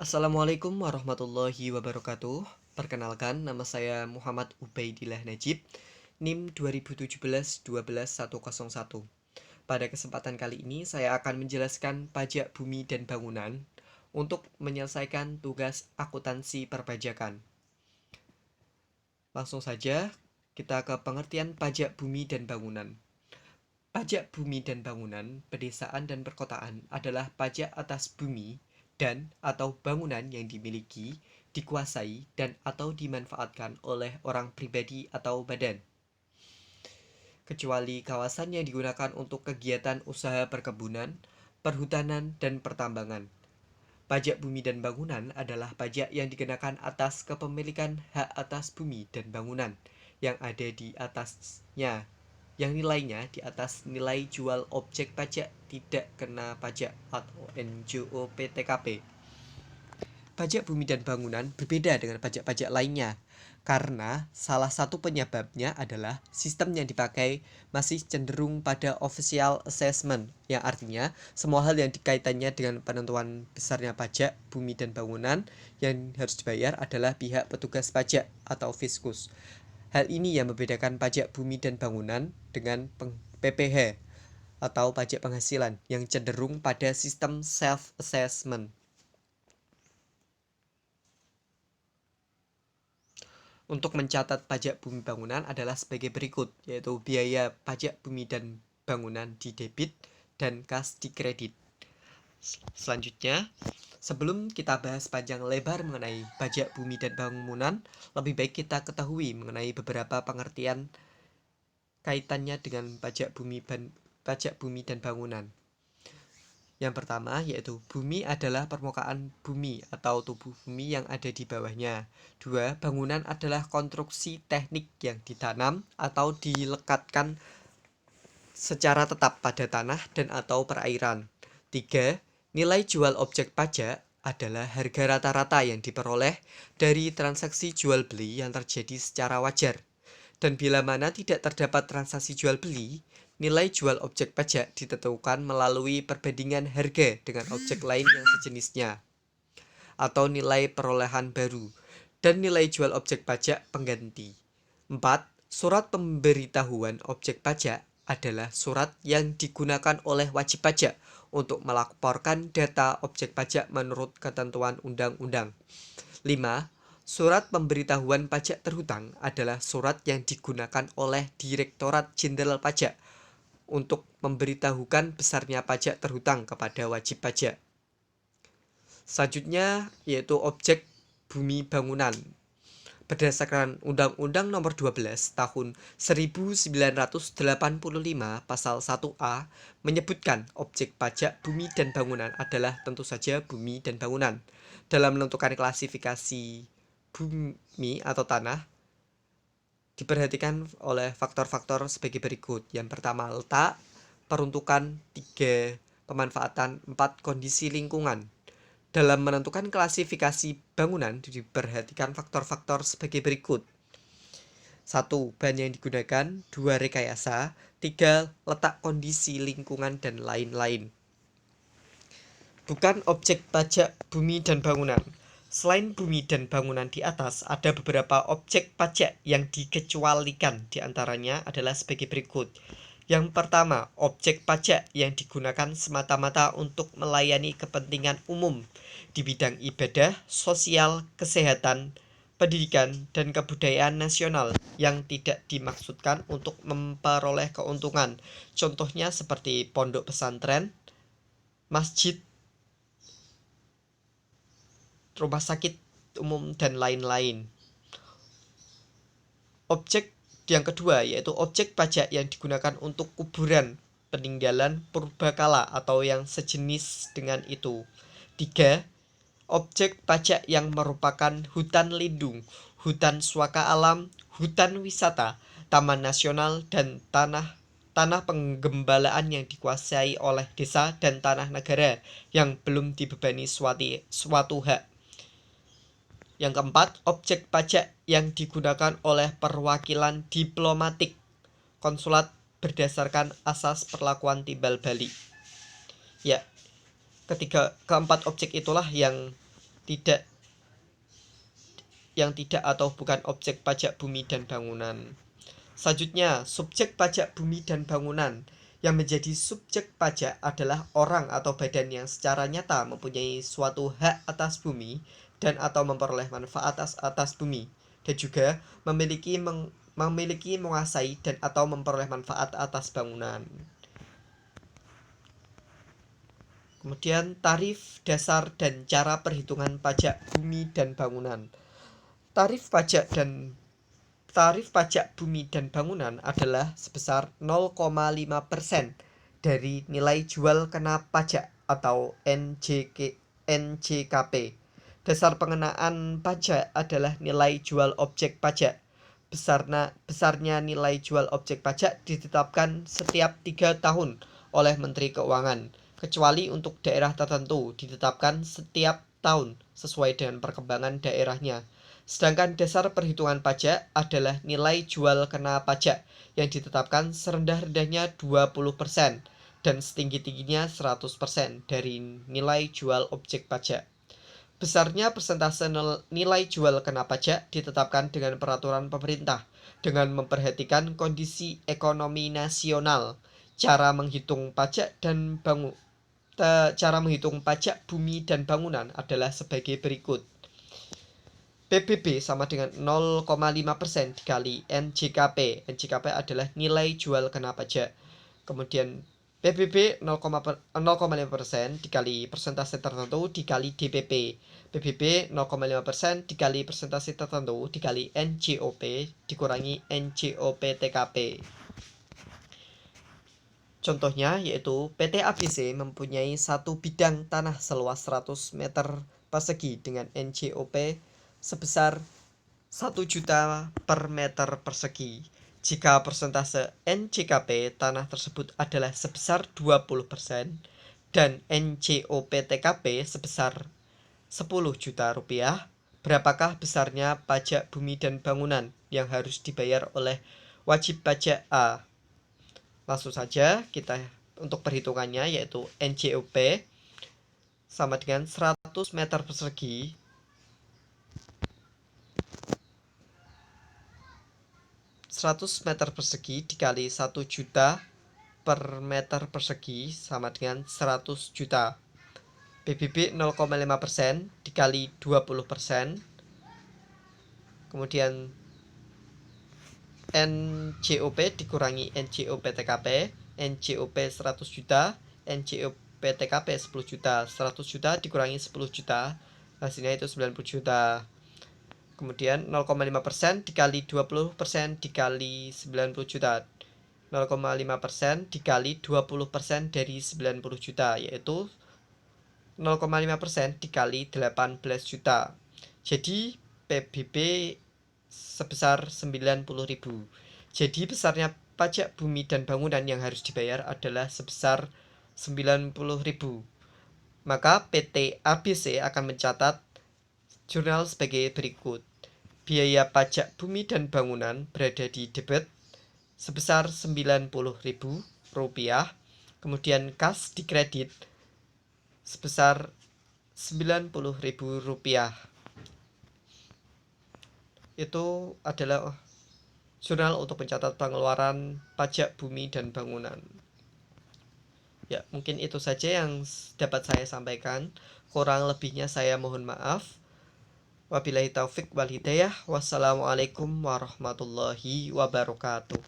Assalamualaikum warahmatullahi wabarakatuh. Perkenalkan, nama saya Muhammad Ubaidillah Najib, NIM 2017-12101. Pada kesempatan kali ini, saya akan menjelaskan pajak bumi dan bangunan untuk menyelesaikan tugas akuntansi perpajakan. Langsung saja, kita ke pengertian pajak bumi dan bangunan. Pajak bumi dan bangunan, pedesaan dan perkotaan adalah pajak atas bumi dan atau bangunan yang dimiliki, dikuasai, dan atau dimanfaatkan oleh orang pribadi atau badan, kecuali kawasan yang digunakan untuk kegiatan usaha perkebunan, perhutanan, dan pertambangan. Pajak bumi dan bangunan adalah pajak yang dikenakan atas kepemilikan hak atas bumi dan bangunan yang ada di atasnya, yang nilainya di atas nilai jual objek pajak tidak kena pajak atau NJOP-TKP. Pajak bumi dan bangunan berbeda dengan pajak-pajak lainnya karena salah satu penyebabnya adalah sistem yang dipakai masih cenderung pada official assessment, yang artinya semua hal yang dikaitannya dengan penentuan besarnya pajak bumi dan bangunan yang harus dibayar adalah pihak petugas pajak atau fiskus. Hal ini yang membedakan pajak bumi dan bangunan dengan PPH atau pajak penghasilan yang cenderung pada sistem self-assessment. Untuk mencatat pajak bumi bangunan adalah sebagai berikut, yaitu biaya pajak bumi dan bangunan di debit dan kas di kredit. Selanjutnya, sebelum kita bahas panjang lebar mengenai pajak bumi dan bangunan, lebih baik kita ketahui mengenai beberapa pengertian kaitannya dengan pajak bumi dan bangunan. Yang pertama yaitu bumi adalah permukaan bumi atau tubuh bumi yang ada di bawahnya. Dua, bangunan adalah konstruksi teknik yang ditanam atau dilekatkan secara tetap pada tanah dan atau perairan. Tiga, nilai jual objek pajak adalah harga rata-rata yang diperoleh dari transaksi jual beli yang terjadi secara wajar. Dan bila mana tidak terdapat transaksi jual beli, nilai jual objek pajak ditentukan melalui perbandingan harga dengan objek lain yang sejenisnya, atau nilai perolehan baru, dan nilai jual objek pajak pengganti. 4. Surat pemberitahuan objek pajak adalah surat yang digunakan oleh wajib pajak untuk melaporkan data objek pajak menurut ketentuan undang-undang. 5. Surat pemberitahuan pajak terhutang adalah surat yang digunakan oleh Direktorat Jenderal Pajak untuk memberitahukan besarnya pajak terhutang kepada wajib pajak. Selanjutnya yaitu objek bumi bangunan. Berdasarkan Undang-Undang Nomor 12 Tahun 1985 Pasal 1A menyebutkan objek pajak bumi dan bangunan adalah tentu saja bumi dan bangunan. Dalam menentukan klasifikasi bumi atau tanah, diperhatikan oleh faktor-faktor sebagai berikut. Yang pertama, letak, peruntukan, 3, pemanfaatan, 4, kondisi lingkungan. Dalam menentukan klasifikasi bangunan, diperhatikan faktor-faktor sebagai berikut. 1. Bahan yang digunakan. 2. Rekayasa. 3. Letak, kondisi lingkungan, dan lain-lain. Bukan objek pajak bumi dan bangunan. Selain bumi dan bangunan di atas, ada beberapa objek pajak yang dikecualikan. Di antaranya adalah sebagai berikut. Yang pertama, objek pajak yang digunakan semata-mata untuk melayani kepentingan umum di bidang ibadah, sosial, kesehatan, pendidikan, dan kebudayaan nasional yang tidak dimaksudkan untuk memperoleh keuntungan. Contohnya seperti pondok pesantren, masjid, rumah sakit umum, dan lain-lain. Objek yang kedua yaitu objek pajak yang digunakan untuk kuburan, peninggalan purbakala atau yang sejenis dengan itu. 3. Objek pajak yang merupakan hutan lindung, hutan suaka alam, hutan wisata, taman nasional, dan tanah penggembalaan yang dikuasai oleh desa dan tanah negara yang belum dibebani suatu hak. Yang keempat, objek pajak yang digunakan oleh perwakilan diplomatik, konsulat berdasarkan asas perlakuan timbal balik. Ya, keempat objek itulah yang tidak atau bukan objek pajak bumi dan bangunan. Selanjutnya, subjek pajak bumi dan bangunan. Yang menjadi subjek pajak adalah orang atau badan yang secara nyata mempunyai suatu hak atas bumi dan atau memperoleh manfaat atas bumi, dan juga memiliki menguasai dan atau memperoleh manfaat atas bangunan. Kemudian tarif dasar dan cara perhitungan pajak bumi dan bangunan. Tarif pajak bumi dan bangunan adalah sebesar 0,5% dari nilai jual kena pajak atau NJKP. Dasar pengenaan pajak adalah nilai jual objek pajak. Besarnya nilai jual objek pajak ditetapkan setiap 3 tahun oleh Menteri Keuangan, kecuali untuk daerah tertentu ditetapkan setiap tahun sesuai dengan perkembangan daerahnya. Sedangkan dasar perhitungan pajak adalah nilai jual kena pajak yang ditetapkan serendah-rendahnya 20% dan setinggi-tingginya 100% dari nilai jual objek pajak. Besarnya persentase nilai jual kena pajak ditetapkan dengan peraturan pemerintah dengan memperhatikan kondisi ekonomi nasional. Cara menghitung pajak bumi dan bangunan adalah sebagai berikut. PBB sama dengan 0,5% dikali NJKP. NJKP adalah nilai jual kena pajak. Kemudian PBB 0,5% dikali persentase tertentu dikali DPP. PBB 0,5% dikali persentase tertentu dikali NJOP dikurangi NJOP TKP. Contohnya yaitu PT ABC mempunyai satu bidang tanah seluas 100 meter persegi dengan NJOP sebesar 1 juta per meter persegi. Jika persentase NJKP tanah tersebut adalah sebesar 20% dan NJOP-TKP sebesar 10 juta rupiah, berapakah besarnya pajak bumi dan bangunan yang harus dibayar oleh wajib pajak A? Langsung saja kita untuk perhitungannya, yaitu NJOP sama dengan 100 meter persegi dikali 1 juta per meter persegi sama dengan 100 juta. PBB 0,5% dikali 20%. Kemudian NJOP dikurangi NJOP TKP. NJOP 100 juta, NJOP TKP 10 juta. 100 juta dikurangi 10 juta, hasilnya itu 90 juta. Kemudian 0,5% dikali 20% dikali 90 juta. 0,5% dikali 20% dari 90 juta, yaitu 0,5% dikali 18 juta. Jadi PBB sebesar 90.000. Jadi besarnya pajak bumi dan bangunan yang harus dibayar adalah sebesar 90.000. Maka PT ABC akan mencatat jurnal sebagai berikut. Biaya pajak bumi dan bangunan berada di debit sebesar 90.000 rupiah. Kemudian kas di kredit sebesar 90.000 rupiah. Itu adalah jurnal untuk mencatat pengeluaran pajak bumi dan bangunan. Ya, mungkin itu saja yang dapat saya sampaikan. Kurang lebihnya saya mohon maaf. Wabillahi taufik wal hidayah. Wassalamualaikum warahmatullahi wabarakatuh.